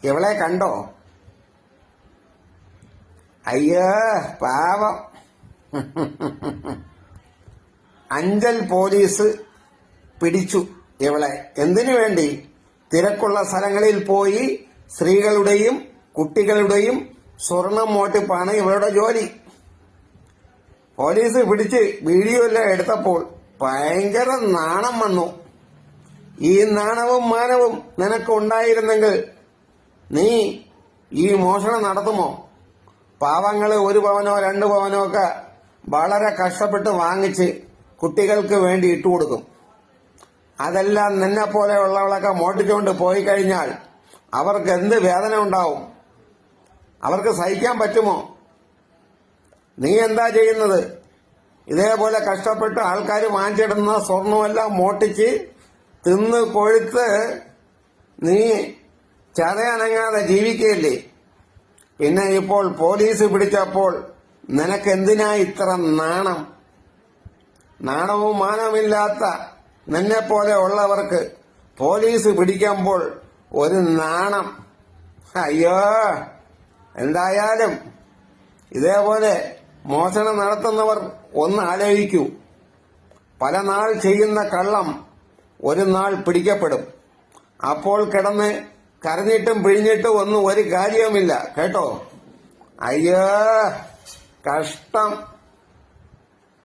ഇവളെ കണ്ടോ? അയ്യോ പാവം. അഞ്ചൽ പോലീസ് പിടിച്ചു ഇവളെ. എന്തിനു വേണ്ടി? തിരക്കുള്ള സ്ഥലങ്ങളിൽ പോയി സ്ത്രീകളുടെയും കുട്ടികളുടെയും സ്വർണം മോട്ടിപ്പാണ് ഇവളുടെ ജോലി. പോലീസ് പിടിച്ച് വീഡിയോ എല്ലാം എടുത്തപ്പോൾ ഭയങ്കര നാണം വന്നു. ഈ നാണവും മാനവും നിനക്ക് ഉണ്ടായിരുന്നെങ്കിൽ നീ ഈ മോഷണം നടത്തുമോ? പാവങ്ങള് 1 പവനോ 2 പവനോ ഒക്കെ വളരെ കഷ്ടപ്പെട്ട് വാങ്ങിച്ച് കുട്ടികൾക്ക് വേണ്ടി ഇട്ടുകൊടുക്കും. അതെല്ലാം നിന്നെ പോലെയുള്ളവളൊക്കെ മോട്ടിച്ചുകൊണ്ട് പോയി കഴിഞ്ഞാൽ അവർക്ക് എന്ത് വേദന ഉണ്ടാവും? അവർക്ക് സഹിക്കാൻ പറ്റുമോ? നീ എന്താ ചെയ്യുന്നത്? ഇതേപോലെ കഷ്ടപ്പെട്ട് ആൾക്കാർ വാങ്ങിച്ചിടുന്ന സ്വർണമെല്ലാം മോട്ടിച്ച് തിന്ന് കൊഴുത്ത് നീ ചതയനങ്ങാതെ ജീവിക്കുകയല്ലേ? പിന്നെ ഇപ്പോൾ പോലീസ് പിടിച്ചപ്പോൾ നിനക്കെന്തിനാ ഇത്ര നാണം? നാണവും മാനവുമില്ലാത്ത നിന്നെ പോലെ ഉള്ളവർക്ക് പോലീസ് പിടിക്കുമ്പോൾ ഒരു നാണം. അയ്യോ, എന്തായാലും ഇതേപോലെ മോഷണം നടത്തുന്നവർ ഒന്ന് ആലോചിക്കൂ. പല നാൾ ചെയ്യുന്ന കള്ളം ഒരു നാൾ പിടിക്കപ്പെടും. അപ്പോൾ കിടന്ന് കരഞ്ഞിട്ടും പിഴിഞ്ഞിട്ടും ഒന്നും ഒരു കാര്യവുമില്ല കേട്ടോ. അയ്യോ കഷ്ടം.